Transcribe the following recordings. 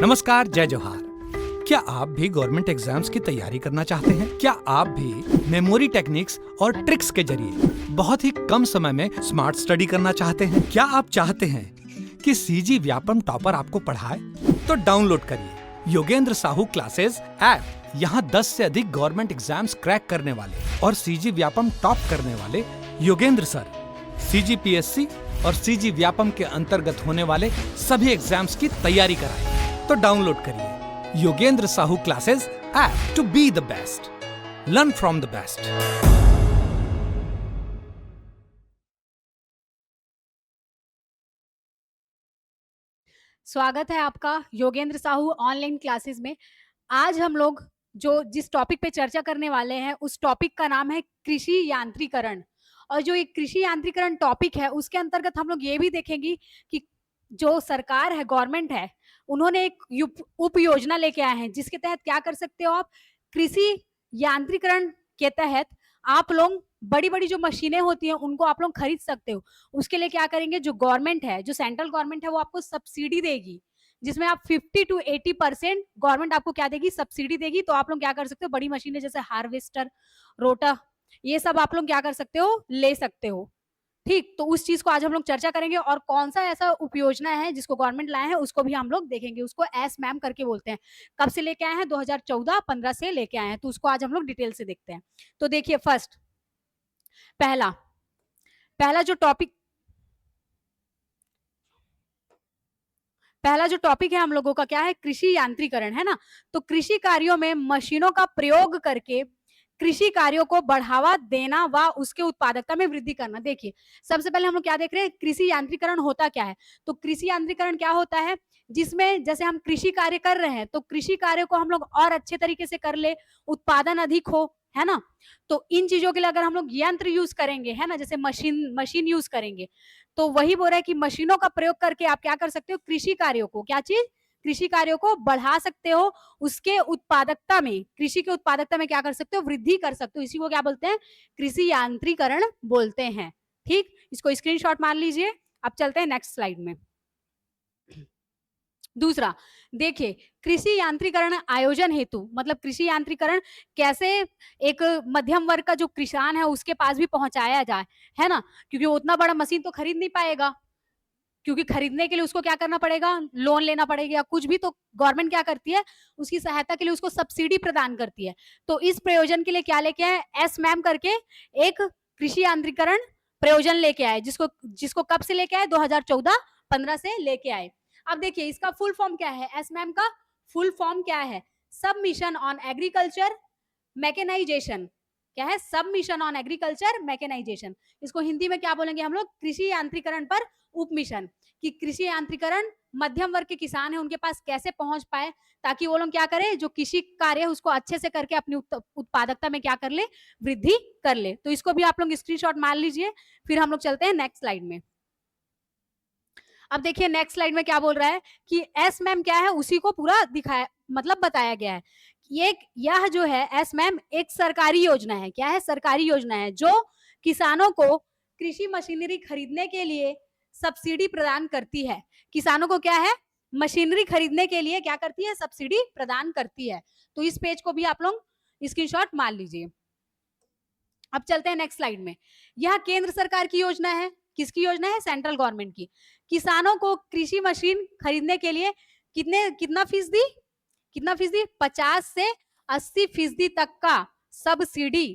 नमस्कार, जय जोहार। क्या आप भी गवर्नमेंट एग्जाम्स की तैयारी करना चाहते हैं? क्या आप भी मेमोरी टेक्निक्स और ट्रिक्स के जरिए बहुत ही कम समय में स्मार्ट स्टडी करना चाहते हैं? क्या आप चाहते हैं कि सीजी व्यापम टॉपर आपको पढ़ाए? तो डाउनलोड करिए योगेंद्र साहू क्लासेस ऐप। यहाँ 10 से अधिक गवर्नमेंट एग्जाम्स क्रैक करने वाले और सीजी व्यापम टॉप करने वाले योगेंद्र सर सीजीपीएससी और सीजी व्यापम के अंतर्गत होने वाले सभी एग्जाम्स की तैयारी कराएं। तो डाउनलोड करिए Yogendra Sahu classes app to be the best, learn from the best. स्वागत है आपका योगेंद्र साहू ऑनलाइन क्लासेस में। आज हम लोग जिस टॉपिक पे चर्चा करने वाले हैं उस टॉपिक का नाम है कृषि यांत्रिकरण। और जो ये कृषि यांत्रिकरण टॉपिक है उसके अंतर्गत हम लोग ये भी देखेंगे कि जो सरकार है, गवर्नमेंट है, उन्होंने एक उप योजना लेके आए हैं जिसके तहत क्या कर सकते हो आप, कृषि यांत्रिकरण के तहत आप लोग बड़ी बड़ी जो मशीनें होती हैं उनको आप लोग खरीद सकते हो। उसके लिए क्या करेंगे, जो गवर्नमेंट है, जो सेंट्रल गवर्नमेंट है, वो आपको सब्सिडी देगी, जिसमें आप 50 to 80% गवर्नमेंट आपको क्या देगी, सब्सिडी देगी। तो आप लोग क्या कर सकते हो, बड़ी मशीनें जैसे हार्वेस्टर, रोटा, ये सब आप लोग क्या कर सकते हो, ले सकते हो। ठीक, तो उस चीज को आज हम लोग चर्चा करेंगे और कौन सा ऐसा उपयोजना है जिसको गवर्नमेंट लाए हैं उसको भी हम लोग देखेंगे। उसको एस मैम करके बोलते हैं। कब से लेके आए हैं, 2014-15 से लेके आए हैं। तो उसको आज हम लोग डिटेल से देखते हैं। तो देखिए, फर्स्ट पहला पहला जो टॉपिक है हम लोगों का क्या है, कृषि यांत्रिकरण है ना। तो कृषि कार्यों में मशीनों का प्रयोग करके कृषि कार्यों को बढ़ावा देना व उसके उत्पादकता में वृद्धि करना। देखिए, सबसे पहले हम लोग क्या देख रहे हैं, कृषि यांत्रिकरण होता क्या है। तो कृषि यांत्रिकरण क्या होता है, जिसमें जैसे हम कृषि कार्य कर रहे हैं तो कृषि कार्य को हम लोग और अच्छे तरीके से कर ले, उत्पादन अधिक हो, है ना। तो इन चीजों के लिए अगर हम लोग यंत्र यूज करेंगे, है ना, जैसे मशीन यूज करेंगे, तो वही बोल रहा है कि मशीनों का प्रयोग करके आप क्या कर सकते हो, कृषि कार्यों को, क्या चीज, कृषि कार्यों को बढ़ा सकते हो, उसके उत्पादकता में, कृषि के उत्पादकता में क्या कर सकते हो, वृद्धि कर सकते हो। इसी को क्या बोलते हैं, कृषि यांत्रिकरण बोलते हैं। ठीक, इसको स्क्रीनशॉट मार लीजिए। अब चलते हैं नेक्स्ट स्लाइड में। दूसरा देखिए, कृषि यांत्रिकरण आयोजन हेतु, मतलब कृषि यांत्रिकरण कैसे एक मध्यम वर्ग का जो किसान है उसके पास भी पहुंचाया जाए, है ना, क्योंकि वो उतना बड़ा मशीन तो खरीद नहीं पाएगा, क्योंकि खरीदने के लिए उसको क्या करना पड़ेगा, लोन लेना पड़ेगा या कुछ भी। तो गवर्नमेंट क्या करती है, उसकी सहायता के लिए उसको सब्सिडी प्रदान करती है। तो इस प्रयोजन के लिए क्या लेके आए, एस मैम करके एक कृषि यांत्रिकरण प्रयोजन लेके आए, जिसको जिसको कब से लेके आए, 2014-15 से लेके आए। अब देखिए, इसका फुल फॉर्म क्या है, एस मैम का फुल फॉर्म क्या है, सब मिशन ऑन एग्रीकल्चर मैकेनाइजेशन। क्या है, सब मिशन ऑन एग्रीकल्चर मैकेनाइजेशन। इसको हिंदी में क्या बोलेंगे हम लोग, कृषि यांत्रिकरण पर उप मिशन। कि कृषि यांत्रिकरण मध्यम वर्ग के किसान है उनके पास कैसे पहुंच पाए, ताकि वो लोग क्या करें, जो कृषि कार्य है उसको अच्छे से करके अपनी उत्पादकता में क्या कर ले, वृद्धि कर ले। तो इसको भी आप लोग स्क्रीनशॉट मार लीजिए। फिर हम लोग चलते हैं नेक्स्ट स्लाइड में। अब देखिए, नेक्स्ट स्लाइड में क्या बोल रहा है कि एस मैम क्या है, उसी को पूरा दिखाया, मतलब बताया गया है। यह जो है एस मैम एक सरकारी योजना है। क्या है, सरकारी योजना है जो किसानों को कृषि मशीनरी खरीदने के लिए सब्सिडी प्रदान करती है। किसानों को क्या है, मशीनरी खरीदने के लिए क्या करती है, सब्सिडी प्रदान करती है। तो इस पेज को भी आप लोग स्क्रीनशॉट मार लीजिए। अब चलते हैं नेक्स्ट स्लाइड में। यह केंद्र सरकार की योजना है। किसकी योजना है, सेंट्रल गवर्नमेंट की। किसानों को कृषि मशीन खरीदने के लिए कितना फीसदी 50 से 80% तक का सब्सिडी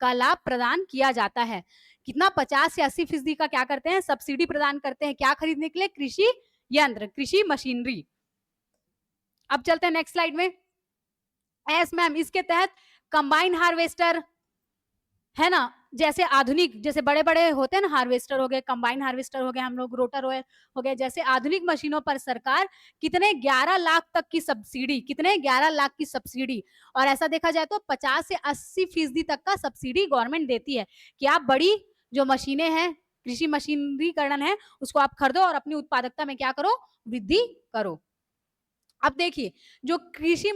का लाभ प्रदान किया जाता है। कितना, 50 से 80% का क्या करते हैं, सब्सिडी प्रदान करते हैं, क्या खरीदने के लिए, कृषि यंत्र, कृषि मशीनरी। अब चलते हैं नेक्स्ट स्लाइड में। एस मैम, इसके तहत कंबाइन हार्वेस्टर, है ना, जैसे आधुनिक, जैसे बड़े बड़े होते हैं ना, हार्वेस्टर हो गए, कंबाइन हार्वेस्टर हो गए, हम लोग रोटर हो गए, जैसे आधुनिक मशीनों पर सरकार कितने 11 लाख तक की सब्सिडी, कितने 11 लाख की सब्सिडी, और ऐसा देखा जाए तो 50 से 80% तक का सब्सिडी गवर्नमेंट देती है कि आप बड़ी जो मशीनें हैं, कृषि मशीनरीकरण है, उसको आप खरीदो और अपनी उत्पादकता में क्या करो, वृद्धि करो। अब देखिए, जो कृषि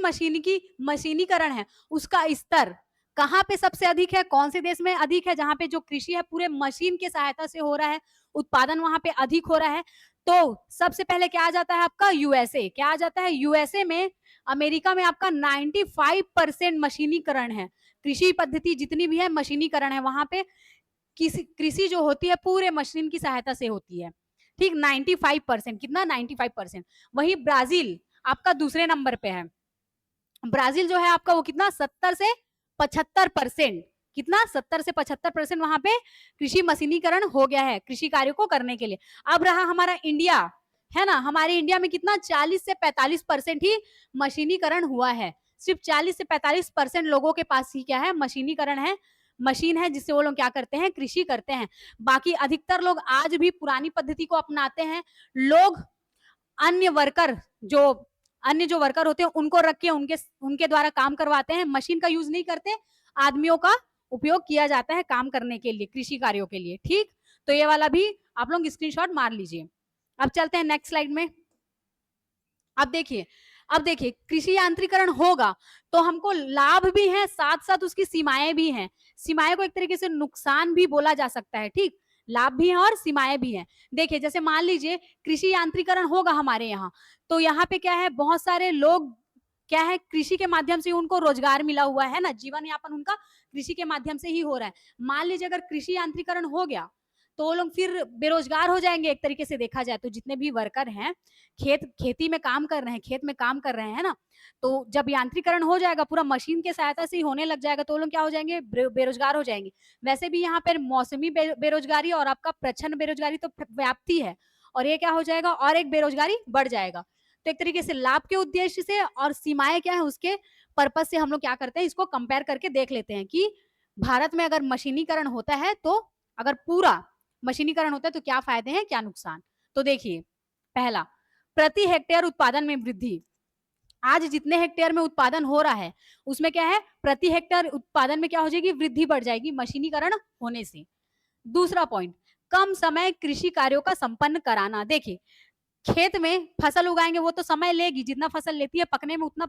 मशीनीकरण है उसका स्तर कहाँ पे सबसे अधिक है, कौन से देश में अधिक है, जहां पे जो कृषि है पूरे मशीन के सहायता से हो रहा है, उत्पादन वहां पे अधिक हो रहा है। तो सबसे पहले क्या आ जाता है आपका यूएसए, क्या आ जाता है यूएसए में, अमेरिका में आपका 95% मशीनीकरण है, कृषि पद्धति जितनी भी है मशीनीकरण है, वहां पे कृषि जो होती है पूरे मशीन की सहायता से होती है, ठीक 95%, कितना 95%। वही ब्राजील आपका दूसरे नंबर पे है, ब्राजील जो है आपका वो कितना 70 से 75%, कितना 70 से 75% वहां पे कृषि मशीनीकरण हो गया है कृषि कार्यों को करने के लिए। अब रहा हमारा इंडिया, है ना, हमारे इंडिया में कितना 40 से 45% ही मशीनीकरण हुआ है, सिर्फ 40 से 45% लोगों के पास ही क्या है मशीनीकरण है, मशीन है जिससे वो लोग क्या करते हैं कृषि करते हैं। बाकी अधिकतर लोग आज भी पुरानी पद्धति को अपनाते हैं, लोग अन्य वर्कर जो अन्य जो वर्कर होते हैं उनको रख के उनके उनके द्वारा काम करवाते हैं, मशीन का यूज नहीं करते, आदमियों का उपयोग किया जाता है काम करने के लिए कृषि कार्यों के लिए, ठीक। तो ये वाला भी आप लोग स्क्रीनशॉट मार लीजिए। अब चलते हैं नेक्स्ट स्लाइड में। अब देखिए कृषि यांत्रिकरण होगा तो हमको लाभ भी है, साथ साथ उसकी सीमाएं भी हैं, सीमाएं को एक तरीके से नुकसान भी बोला जा सकता है, ठीक, लाभ भी है और सीमाएं भी हैं। देखिए जैसे मान लीजिए कृषि यांत्रिकरण होगा हमारे यहाँ, तो यहाँ पे क्या है बहुत सारे लोग क्या है कृषि के माध्यम से उनको रोजगार मिला हुआ है ना, जीवन यापन उनका कृषि के माध्यम से ही हो रहा है। मान लीजिए अगर कृषि यांत्रिकरण हो गया तो वो लोग फिर बेरोजगार हो जाएंगे, एक तरीके से देखा जाए तो जितने भी वर्कर हैं खेती में काम कर रहे हैं, खेत में काम कर रहे हैं ना, तो जब यांत्रिकरण हो जाएगा पूरा मशीन के सहायता से ही होने लग जाएगा तो वो लोग क्या हो जाएंगे बेरोजगार हो जाएंगे। वैसे भी यहाँ पर मौसमी बेरोजगारी और आपका प्रच्छन्न बेरोजगारी तो व्याप्ति है, और ये क्या हो जाएगा और एक बेरोजगारी बढ़ जाएगा। तो एक तरीके से लाभ के उद्देश्य से और सीमाएं क्या है उसके पर्पज से हम लोग क्या करते हैं इसको कंपेयर करके देख लेते हैं कि भारत में अगर मशीनीकरण होता है तो अगर पूरा मशीनीकरण होता है तो क्या फायदे हैं क्या नुकसान। तो देखिए पहला, प्रति हेक्टेयर उत्पादन में वृद्धि। आज जितने हेक्टेयर में उत्पादन हो रहा है उसमें क्या है प्रति हेक्टेयर उत्पादन में क्या हो जाएगी वृद्धि बढ़ जाएगी मशीनीकरण होने से। दूसरा पॉइंट, कम समय कृषि कार्यों का संपन्न कराना। देखिए खेत में फसल उगाएंगे वो तो समय लेगी, जितना फसल लेती है पकने में उतना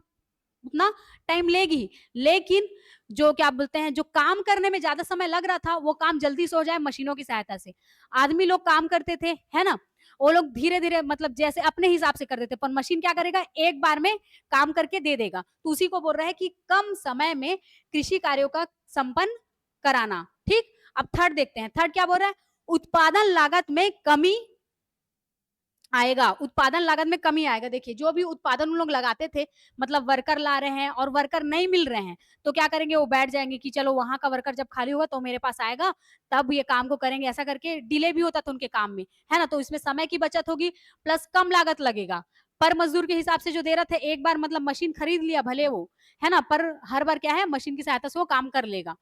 उतना टाइम लेगी, लेकिन जो क्या बोलते हैं जो काम करने में ज्यादा समय लग रहा था वो काम जल्दी से हो जाए मशीनों की सहायता से। आदमी लोग काम करते थे है ना, वो लोग धीरे धीरे मतलब जैसे अपने हिसाब से कर देते, पर मशीन क्या करेगा एक बार में काम करके दे देगा। तो उसी को बोल रहा है कि कम समय में कृषि कार्यों का संपन्न कराना, ठीक। अब थर्ड देखते हैं, थर्ड क्या बोल रहा है, उत्पादन लागत में कमी आएगा, उत्पादन लागत में कमी आएगा। देखिए जो भी उत्पादन उन लोग लगाते थे मतलब वर्कर ला रहे हैं और वर्कर नहीं मिल रहे हैं तो क्या करेंगे वो बैठ जाएंगे कि चलो वहां का वर्कर जब खाली होगा तो मेरे पास आएगा तब ये काम को करेंगे, ऐसा करके डिले भी होता था उनके काम में, है ना। तो इसमें समय की बचत होगी प्लस कम लागत लगेगा। पर मजदूर के हिसाब से जो दे रहे थे एक बार मतलब मशीन खरीद लिया भले वो, है ना, पर हर बार क्या है मशीन की सहायता से वो काम कर लेगा,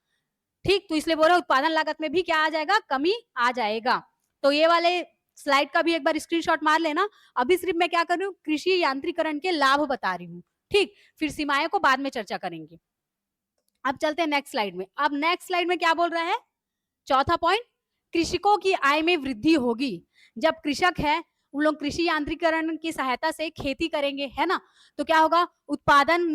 ठीक। तो इसलिए बोल रहा उत्पादन लागत में भी क्या आ जाएगा कमी आ जाएगा। तो ये वाले स्लाइड का भी एक बार स्क्रीनशॉट मार लेना। अभी सिर्फ मैं क्या कर रही हूँ कृषि यांत्रिकरण के लाभ बता रही हूँ, ठीक, फिर सीमाएं को बाद में चर्चा करेंगे। अब चलते हैं नेक्स्ट स्लाइड में। अब नेक्स्ट स्लाइड में क्या बोल रहा है, चौथा पॉइंट, कृषकों की आय में वृद्धि होगी। जब कृषक है उन लोग कृषि यांत्रिकरण की सहायता से खेती करेंगे, है ना, तो क्या होगा उत्पादन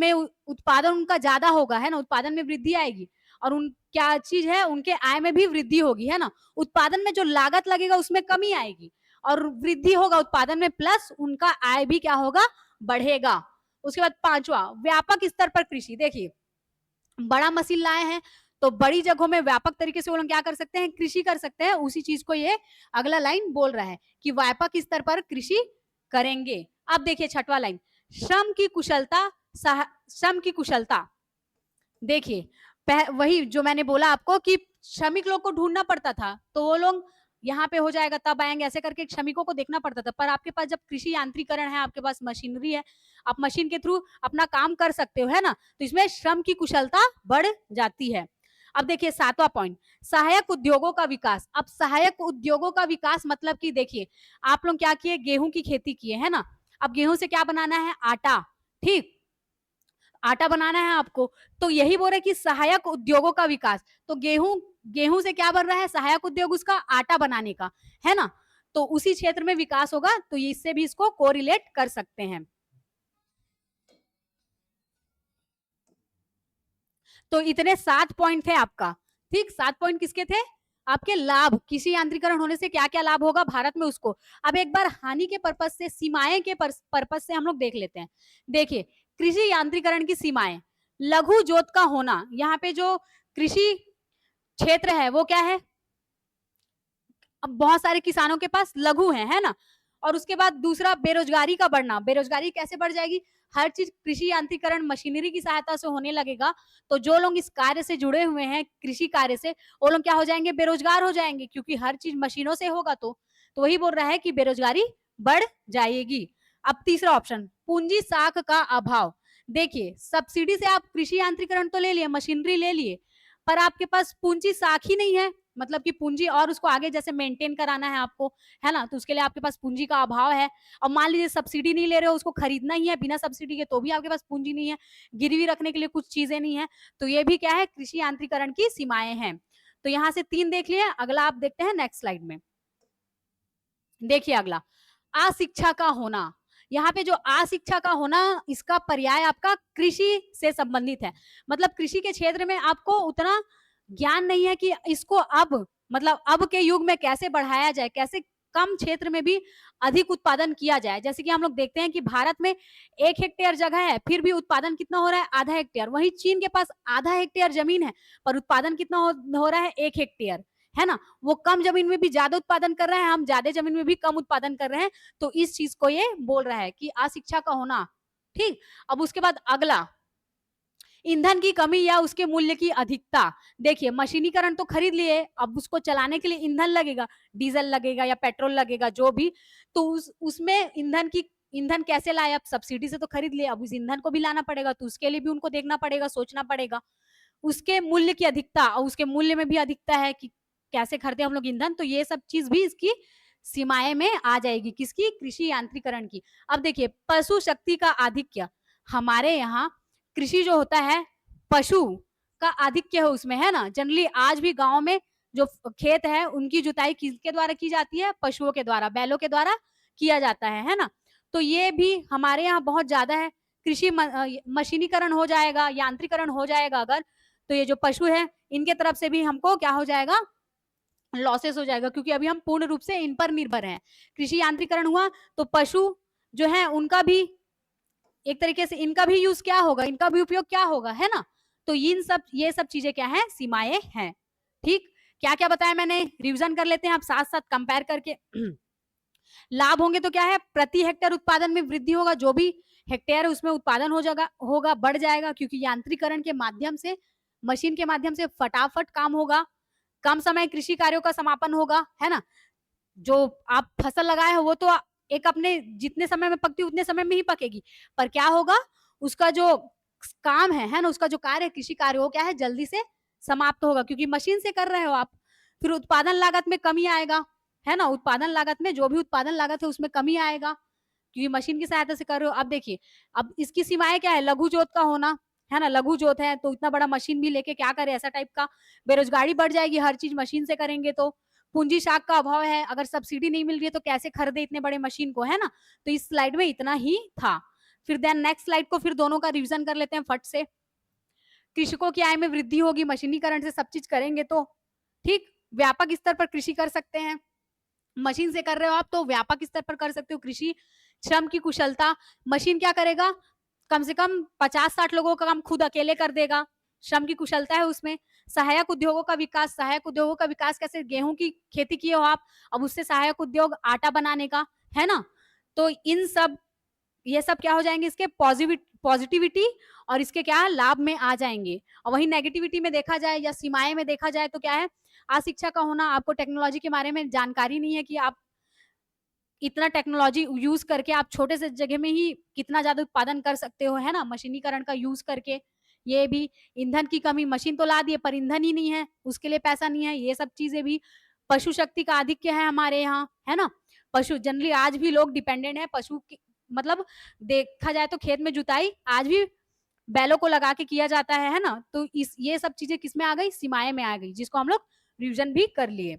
उनका ज्यादा होगा, है ना, उत्पादन में वृद्धि आएगी और उन क्या चीज है उनके आय में भी वृद्धि होगी, है ना। उत्पादन में जो लागत लगेगा उसमें कमी आएगी और वृद्धि होगा उत्पादन में प्लस उनका आय भी क्या होगा बढ़ेगा। उसके बाद पांचवा, व्यापक स्तर पर कृषि। देखिए बड़ा मशीन लाए हैं तो बड़ी जगहों में व्यापक तरीके से वो लोग क्या कर सकते हैं कृषि कर सकते हैं, उसी चीज को ये अगला लाइन बोल रहा है कि व्यापक स्तर पर कृषि करेंगे। अब देखिए छठवां लाइन, श्रम की कुशलता श्रम की कुशलता। देखिए वही जो मैंने बोला आपको कि श्रमिक लोग को ढूंढना पड़ता था तो वो लोग यहाँ पे हो जाएगा तब आएंगे ऐसे करके श्रमिकों को देखना पड़ता था, पर आपके पास जब कृषि यांत्रिकरण है आपके पास मशीनरी है, आप मशीन के थ्रू अपना काम कर सकते हो, है ना, तो इसमें श्रम की कुशलता बढ़ जाती है। अब देखिए सातवां पॉइंट, सहायक उद्योगों का विकास। अब सहायक उद्योगों का विकास मतलब कि देखिए आप लोग क्या किए गेहूं की खेती किए, है ना, अब गेहूं से क्या बनाना है आटा, ठीक, आटा बनाना है आपको, तो यही बोल रहे कि सहायक उद्योगों का विकास। तो गेहूं से क्या बन रहा है सहायक उद्योग उसका आटा बनाने का, है ना, तो उसी क्षेत्र में विकास होगा, तो इससे भी इसको कोरिलेट कर सकते हैं। तो इतने 7 पॉइंट थे आपका, ठीक, 7 पॉइंट किसके थे आपके लाभ, कृषि यांत्रिकरण होने से क्या-क्या लाभ होगा भारत में उसको। अब एक बार हानि के पर्पज़ से, सीमाएँ के पर्पज़ से हम लोग देख लेते हैं। देखिए, कृषि यांत्रिकरण की सीमाएँ, लघु जोत का होना, यहाँ पे जो कृषि क्षेत्र है वो क्या है? अब बहुत सारे किसानों के पास लघु है ना? और उसके बाद दूसरा बेरोजगारी का बढ़ना, बेरोजगारी कैसे बढ़ जाएगी? हर चीज़ कृषि यांत्रिकरण मशीनरी की सहायता से होने लगेगा, तो जो लोग इस कार्य से जुड़े हुए हैं, कृषि कार्य से, वो लोग क्या हो जाएँगे? बेरोजगार हो जाएँगे, क्योंकि हर चीज़ मशीनों से होगा तो। तो वही बोल रहा है कि बेरोजगारी बढ़ जाएगी। अब तीसरा ऑप्शन, पूंजी साख का अभाव। देखिए, सब्सिडी से आप कृषि यांत्रिकरण तो ले लिए, मशीनरी ले लिए, पर आपके पास पूंजी साख ही नहीं है, मतलब कि पूंजी और उसको आगे जैसे मेंटेन कराना है आपको, है ना? तो उसके लिए आपके पास पूंजी का अभाव है। और मान लीजिए सब्सिडी नहीं ले रहे हो, उसको खरीदना ही है बिना सब्सिडी के, तो भी आपके पास पूंजी नहीं है, गिरवी रखने के लिए कुछ चीजें नहीं है, तो ये भी क्या है? कृषि यांत्रिकरण की सीमाएं हैं। तो यहाँ से 3 देख लिए, अगला आप देखते हैं नेक्स्ट स्लाइड में। देखिए अगला, अशिक्षा का होना। यहाँ पे जो अशिक्षा का होना, इसका पर्याय आपका कृषि से संबंधित है। मतलब कृषि के क्षेत्र में आपको उतना ज्ञान नहीं है कि इसको अब, मतलब अब के युग में कैसे बढ़ाया जाए, कैसे कम क्षेत्र में भी अधिक उत्पादन किया जाए। जैसे कि हम लोग देखते हैं कि भारत में 1 हेक्टेयर जगह है, फिर भी उत्पादन कितना हो रहा है? आधा हेक्टेयर। वहीं चीन के पास आधा हेक्टेयर जमीन है, पर उत्पादन कितना हो रहा है? 1 हेक्टेयर, है ना? वो कम जमीन में भी ज्यादा उत्पादन कर रहे हैं, हम ज्यादा जमीन में भी कम उत्पादन कर रहे हैं। तो इस चीज को ये बोल रहा है कि अशिक्षा का होना। ठीक। अब उसके बाद अगला, ईंधन की कमी या उसके मूल्य की अधिकता। देखिए, मशीनीकरण तो खरीद लिए, अब उसको चलाने के लिए ईंधन लगेगा, डीजल लगेगा या पेट्रोल लगेगा, जो भी। तो उसमें ईंधन कैसे लाए? अब सब्सिडी से तो खरीद लिए, अब उस ईंधन को भी लाना पड़ेगा, तो उसके लिए भी उनको देखना पड़ेगा, सोचना पड़ेगा। उसके मूल्य की अधिकता, और उसके मूल्य में भी अधिकता है कि कैसे खरीदे हम लोग ईंधन, तो ये सब चीज भी इसकी सीमाएं में आ जाएगी। किसकी? कृषि यांत्रिकरण की। अब देखिए, पशु शक्ति का आधिक्य। हमारे यहाँ कृषि जो होता है, पशु का आधिक्य है उसमें, है ना? जनरली आज भी गांव में जो खेत है, उनकी जुताई किसके द्वारा की जाती है? पशुओं के द्वारा, बैलों के द्वारा किया जाता है ना? तो ये भी हमारे यहाँ बहुत ज्यादा है। कृषि मशीनीकरण हो जाएगा, यांत्रिकरण हो जाएगा अगर, तो ये जो पशु है, इनके तरफ से भी हमको क्या हो जाएगा? लॉसेस हो जाएगा, क्योंकि अभी हम पूर्ण रूप से इन पर निर्भर हैं। कृषि यांत्रिकरण हुआ तो पशु जो है उनका भी एक तरीके से, इनका भी यूज क्या होगा? इनका भी उपयोग क्या होगा, है ना? तो ये सब चीजें क्या है? सीमाएं हैं। ठीक। क्या क्या बताया मैंने? रिवीजन कर लेते हैं आप साथ साथ कंपेयर करके। लाभ होंगे तो क्या है? प्रति हेक्टेयर उत्पादन में वृद्धि होगा, जो भी हेक्टेयर है उसमें उत्पादन होगा, बढ़ जाएगा, क्योंकि यांत्रिकरण के माध्यम से, मशीन के माध्यम से फटाफट काम होगा, कम समय कृषि कार्यों का समापन होगा, है ना? जो आप फसल लगाए हो वो तो एक अपने जितने समय में पकती है उतने समय में ही पकेगी, पर क्या होगा? उसका जो काम है ना? उसका जो कार्य है, कृषि कार्य, वो क्या है? जल्दी से समाप्त होगा, क्योंकि मशीन से कर रहे हो आप। फिर उत्पादन लागत में कमी आएगा, है ना? उत्पादन लागत में, जो भी उत्पादन लागत है उसमें कमी आएगा, क्योंकि मशीन की सहायता से कर रहे हो। अब देखिए, अब इसकी सीमाएं क्या है? लघु जोत का होना, है ना? लघु जोत है तो इतना बड़ा मशीन भी लेके क्या करे, ऐसा टाइप का। बेरोजगारी बढ़ जाएगी, हर चीज मशीन से करेंगे तो। पूंजी साख का अभाव है, अगर सब्सिडी नहीं मिल रही है तो कैसे खरीदे इतने बड़े मशीन को, है ना? तो इस स्लाइड में इतना ही था। फिर देन नेक्स्ट स्लाइड को फिर दोनों का रिवीजन कर लेते हैं फट से। कृषकों की आय में वृद्धि होगी, मशीनीकरण से सब चीज करेंगे तो। ठीक। व्यापक स्तर पर कृषि कर सकते हैं, मशीन से कर रहे हो आप तो व्यापक स्तर पर कर सकते हो कृषि। श्रम की कुशलता, मशीन क्या करेगा? कम से कम 50-60 लोगों का काम खुद अकेले कर देगा, श्रम की कुशलता है उसमें। सहायक उद्योगों का विकास, सहायक उद्योगों का विकास कैसे? गेहूं की खेती किए हो आप, अब उससे सहायक उद्योग आटा बनाने का, है ना? तो इन सब, ये सब क्या हो जाएंगे? इसके पॉजिटिविटी और इसके क्या लाभ में आ जाएंगे। और वही नेगेटिविटी में देखा जाए या सीमाएं में देखा जाए तो क्या है? अशिक्षा का होना, आपको टेक्नोलॉजी के बारे में जानकारी नहीं है कि आप इतना टेक्नोलॉजी यूज करके आप छोटे से जगह में ही कितना ज्यादा उत्पादन कर सकते हो, है ना? मशीनीकरण का यूज करके। ये भी ईंधन की कमी, मशीन तो ला दिए पर ईंधन ही नहीं है, उसके लिए पैसा नहीं है, ये सब चीजें भी। पशु शक्ति का आधिक्य है हमारे यहाँ, है ना? पशु जनरली आज भी लोग डिपेंडेंट है पशु की, मतलब देखा जाए तो खेत में जुताई आज भी बैलों को लगा के किया जाता है ना? तो इस ये सब चीजें किसमें आ गई? सीमाएं में आ गई, जिसको हम लोग रिविजन भी कर लिए।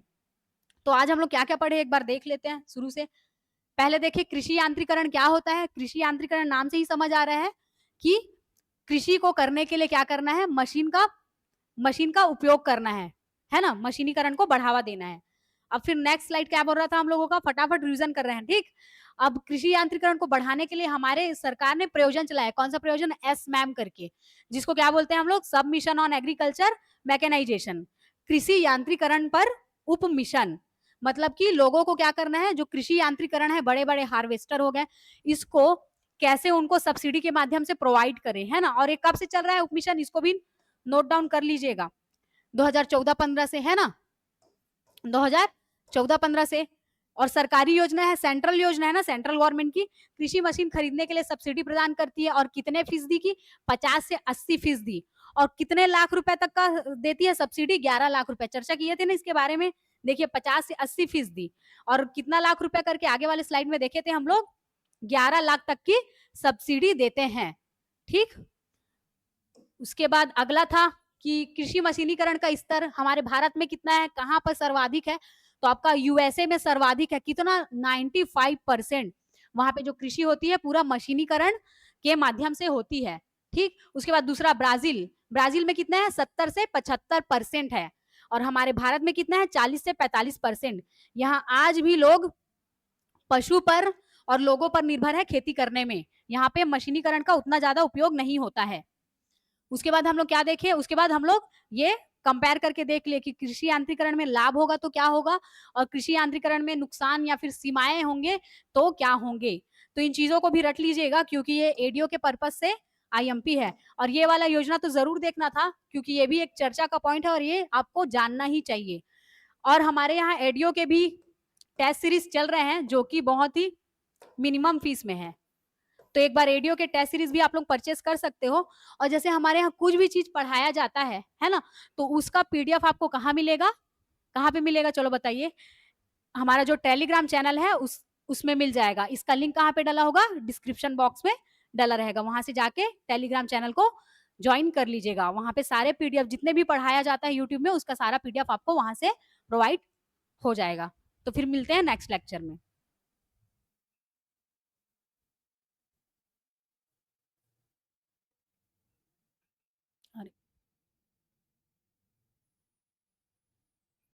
तो आज हम लोग क्या क्या पढ़े एक बार देख लेते हैं शुरू से। पहले देखिए, कृषि यांत्रिकरण क्या होता है? कृषि यांत्रिकरण नाम से ही समझ आ रहा है कि कृषि को करने के लिए क्या करना है? मशीन का उपयोग करना है। है ना? मशीनीकरण को बढ़ावा देना है। अब फिर नेक्स्ट स्लाइड क्या बोल रहा था हम लोगों का, फटाफट रिवीजन कर रहे हैं, ठीक? अब कृषि यांत्रिकरण को बढ़ाने के लिए हमारे सरकार ने प्रयोजन चलाया, कौन सा प्रयोजन? एसमैम करके, जिसको क्या बोलते हैं हम लोग? सब मिशन ऑन एग्रीकल्चर मैकेनाइजेशन, कृषि यांत्रिकरण पर उप मिशन। मतलब कि लोगों को क्या करना है, जो कृषि यांत्रिकरण है, बड़े-बड़े हार्वेस्टर हो गए, इसको कैसे उनको सब्सिडी के माध्यम से प्रोवाइड करें, है ना? और ये कब से चल रहा है उप मिशन, इसको भी नोट डाउन कर लीजिएगा। 2014-15 से, है ना? 2014-15 से। और सरकारी योजना है, सेंट्रल योजना है ना, सेंट्रल गवर्नमेंट की, कृषि मशीन खरीदने के लिए सब्सिडी प्रदान करती है। और कितने फीसदी की? 50 से 80%। और कितने लाख रुपए तक का देती है सब्सिडी? 11 लाख रुपए। चर्चा किए थे ना इसके बारे में। देखिए 50 से 80%। और कितना लाख रुपए करके आगे वाले स्लाइड में देखे थे हम लोग? 11 लाख तक की सब्सिडी देते हैं, ठीक? उसके बाद अगला था कि कृषि मशीनीकरण का स्तर हमारे भारत में कितना है, कहाँ पर सर्वाधिक है? तो आपका यूएसए में सर्वाधिक है। कितना? 95%। वहां पे जो कृषि होती है पूरा मशीनीकरण के माध्यम से होती है, ठीक? उसके बाद दूसरा ब्राजील, ब्राजील में कितना है? 70 से 75% है। और हमारे भारत में कितना है? 40 से 45%। यहाँ आज भी लोग पशु पर और लोगों पर निर्भर है खेती करने में। यहाँ पे मशीनीकरण का उतना ज्यादा उपयोग नहीं होता है। उसके बाद हम लोग क्या देखे? उसके बाद हम लोग ये कंपेयर करके देख लिए कि कृषि यांत्रिकरण में लाभ होगा तो क्या होगा, और कृषि यांत्रिकरण में नुकसान या फिर सीमाएं होंगे तो क्या होंगे। तो इन चीजों को भी रट लीजिएगा, क्योंकि ये एडीओ के पर्पज से आईएमपी है। और ये वाला योजना तो जरूर देखना था, क्योंकि ये भी एक चर्चा का पॉइंट है और ये आपको जानना ही चाहिए। और हमारे यहाँ एडीओ के भी टेस्ट सीरीज चल रहे हैं, जो कि बहुत ही मिनिमम फीस में है। तो एक बार रेडियो के टेस्ट सीरीज भी आप लोग परचेस कर सकते हो। और जैसे हमारे यहाँ कुछ भी चीज पढ़ाया जाता है ना, तो उसका पीडीएफ आपको कहाँ मिलेगा? कहाँ पे मिलेगा? चलो बताइए। हमारा जो टेलीग्राम चैनल है उसमें मिल जाएगा। इसका लिंक कहाँ पे डाला होगा? डिस्क्रिप्शन बॉक्स में डाला रहेगा। वहां से जाके टेलीग्राम चैनल को ज्वाइन कर लीजिएगा। वहां पे सारे पीडीएफ जितने भी पढ़ाया जाता है यूट्यूब में, उसका सारा पीडीएफ आपको वहां से प्रोवाइड हो जाएगा। तो फिर मिलते हैं नेक्स्ट लेक्चर में।